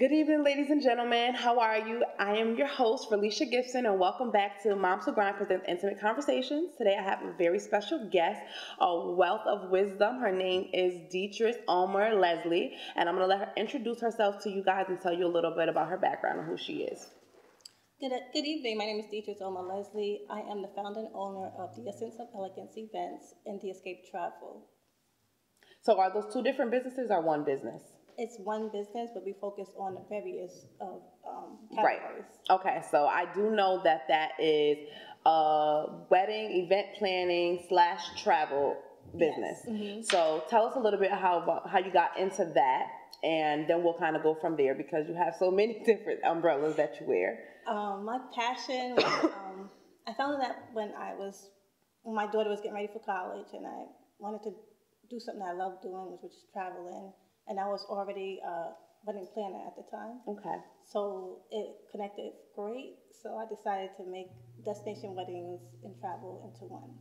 Good evening, ladies and gentlemen. How are you? I am your host, Relisha Gibson, and welcome back to Moms Who Grind Presents Intimate Conversations. Today I have a very special guest, a wealth of wisdom. Her name is Dethress Ulmer-Lesley, and I'm going to let her introduce herself to you guys and tell you a little bit about her background and who she is. Good evening. My name is Dethress Ulmer-Lesley. I am the founder and owner of the Essence of Elegance events and the Escape Travel. So are those two different businesses or one business? It's one business, but we focus on the various categories. Right. Okay, so I do know that that is a wedding event planning / travel business. Yes. Mm-hmm. So tell us a little bit how you got into that, and then we'll kind of go from there because you have so many different umbrellas that you wear. My passion was, I found that when my daughter was getting ready for college, and I wanted to do something I loved doing, which was traveling. And I was already a wedding planner at the time. Okay. So it connected great. So I decided to make destination weddings and travel into one.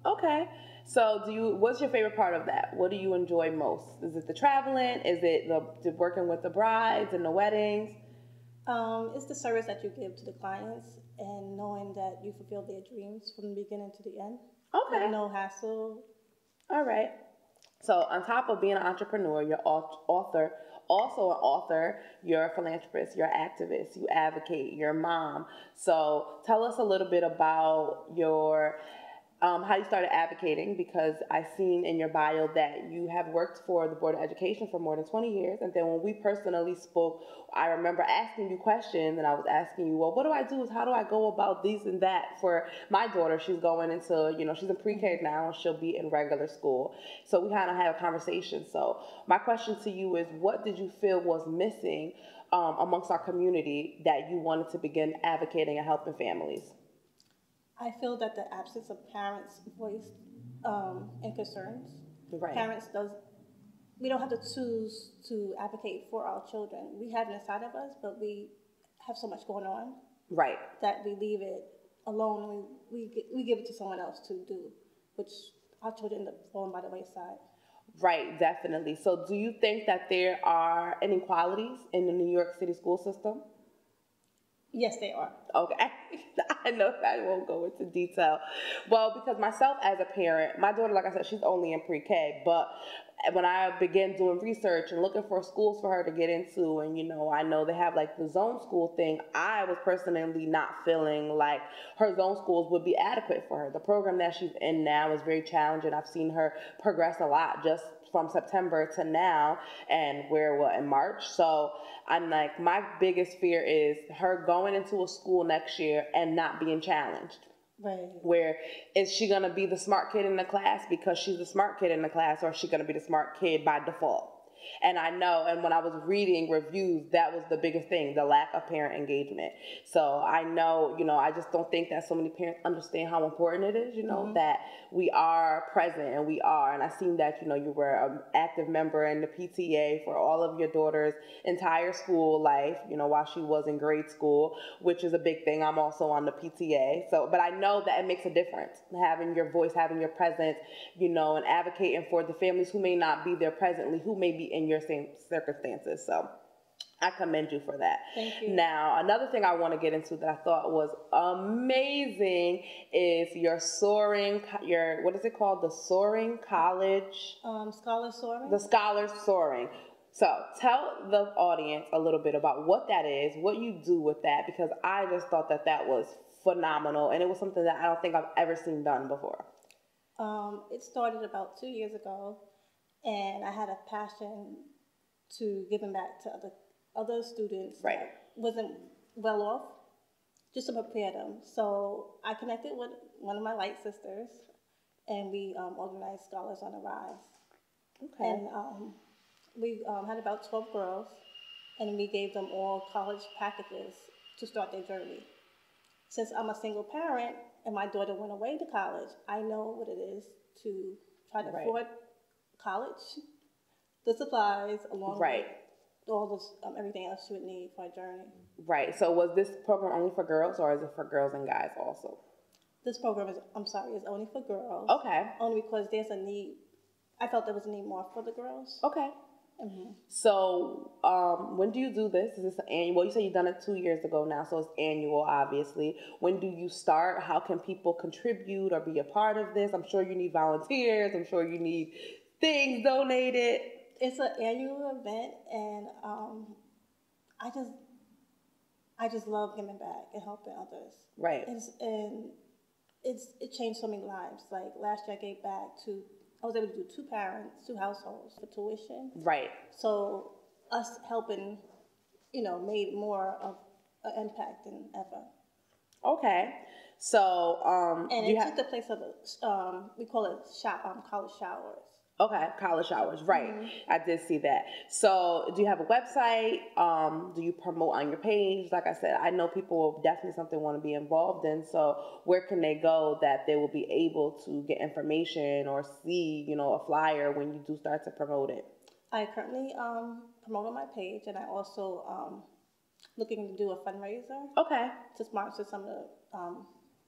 Okay. So what's your favorite part of that? What do you enjoy most? Is it the traveling? Is it the working with the brides and the weddings? It's the service that you give to the clients and knowing that you fulfill their dreams from the beginning to the end. Okay. With no hassle. All right. So on top of being an entrepreneur, you're also an author, you're a philanthropist, you're an activist, you advocate, you're a mom. So tell us a little bit about your how you started advocating, because I seen in your bio that you have worked for the Board of Education for more than 20 years. And then when we personally spoke, I remember asking you questions, and I was asking you, well, what do I do? How do I go about these and that for my daughter? She's going into, she's in pre-K now, and she'll be in regular school. So we kind of had a conversation. So my question to you is, what did you feel was missing amongst our community that you wanted to begin advocating and helping families? I feel that the absence of parents' voice and concerns. Right. We don't have the tools to advocate for our children. We have it inside of us, but we have so much going on. Right. That we leave it alone. We give it to someone else to do, which our children end up falling by the wayside. Right, definitely. So do you think that there are inequalities in the New York City school system? Yes, they are. Okay. I know I won't go into detail. Well, because myself as a parent, my daughter, like I said, she's only in pre-K, but when I began doing research and looking for schools for her to get into, and I know they have like the zone school thing, I was personally not feeling like her zone schools would be adequate for her. The program that she's in now is very challenging. I've seen her progress a lot just from September to now, and we're in March. So I'm like, my biggest fear is her going into a school next year and not being challenged. Right. Where is she going to be the smart kid in the class because she's the smart kid in the class, or is she going to be the smart kid by default? And I know, and when I was reading reviews, that was the biggest thing, the lack of parent engagement. So I know, I just don't think that so many parents understand how important it is, Mm-hmm. that we are present, and I seen that, you were an active member in the PTA for all of your daughter's entire school life, while she was in grade school, which is a big thing. I'm also on the PTA. So, but I know that it makes a difference, having your voice, having your presence, and advocating for the families who may not be there presently, who may be in your same circumstances. So I commend you for that. Thank you. Now, another thing I want to get into that I thought was amazing is what is it called? The Soaring College? Scholar Soaring? The Scholar Soaring. So tell the audience a little bit about what that is, what you do with that, because I just thought that was phenomenal, and it was something that I don't think I've ever seen done before. It started about 2 years ago, and I had a passion to giving back to other students Right. that wasn't well off, just to prepare them. So I connected with one of my light sisters, and we organized Scholars on the Rise. Okay. And we had about 12 girls, and we gave them all college packages to start their journey. Since I'm a single parent and my daughter went away to college, I know what it is to try to afford college, the supplies, along with all those everything else you would need for a journey. Right. So was this program only for girls, or is it for girls and guys also? This program is only for girls. Okay. Only because there's a need. I felt there was a need more for the girls. Okay. So, when do you do this? Is this an annual? Well, you said you've done it 2 years ago now, so it's annual, obviously. When do you start? How can people contribute or be a part of this? I'm sure you need volunteers. I'm sure you need things donated. It's an annual event, and I just love giving back and helping others. Right. It changed so many lives. Like last year, I was able to do 2 parents, 2 households for tuition. Right. So us helping, made more of an impact than ever. Okay. So, and it took the place of we call it college showers. Okay, college hours, right. I did see that. So do you have a website? Do you promote on your page? Like I said, I know people will definitely something want to be involved in. So where can they go that they will be able to get information or see, a flyer when you do start to promote it? I currently promote on my page, and I also looking to do a fundraiser. Okay. To sponsor some of the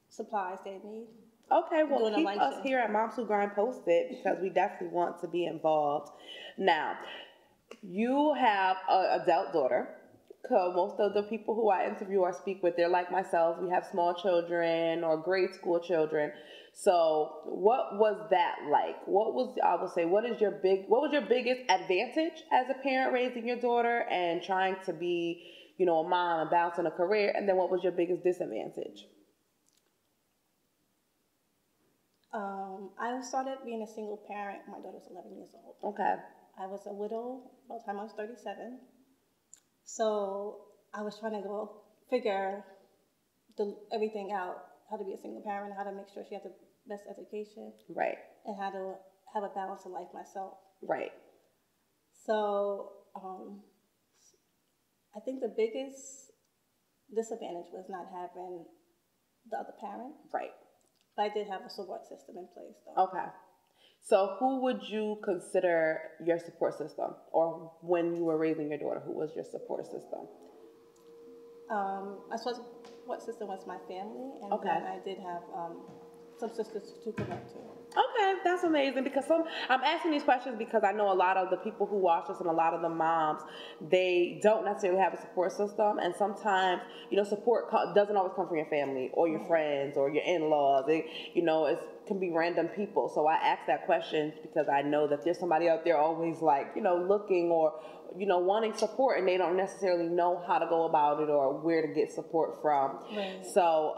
supplies they need. Okay, well, keep us here at Moms Who Grind posted because we definitely want to be involved. Now, you have an adult daughter. Most of the people who I interview or speak with, they're like myself. We have small children or grade school children. So, what was that like? What was your biggest advantage as a parent raising your daughter and trying to be, a mom and balancing a career? And then what was your biggest disadvantage? I started being a single parent when my daughter was 11 years old. Okay. I was a widow by the time I was 37. So I was trying to go figure everything out, how to be a single parent, how to make sure she had the best education. Right. And how to have a balance of life myself. Right. So I think the biggest disadvantage was not having the other parent. Right. But I did have a support system in place, though. Okay. So who would you consider your support system? Or when you were raising your daughter, who was your support system? My support system was my family, and then I did have some sisters to connect to. Okay, that's amazing because I'm asking these questions because I know a lot of the people who watch us and a lot of the moms, they don't necessarily have a support system, and sometimes support doesn't always come from your family or your friends or your in-laws. It can be random people. So I ask that question because I know that there's somebody out there always looking or wanting support, and they don't necessarily know how to go about it or where to get support from. Right. So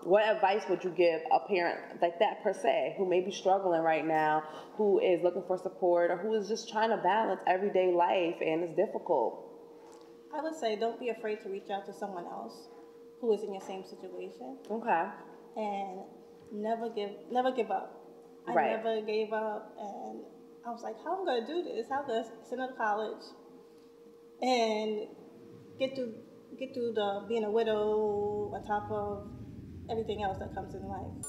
what advice would you give a parent like that per se who may be struggling right now, who is looking for support or who is just trying to balance everyday life and it's difficult? I would say don't be afraid to reach out to someone else who is in your same situation. Okay. And never give up. I never gave up, and I was like, how am I going to do this? How am I going to send her to college and get through the being a widow on top of everything else that comes in life?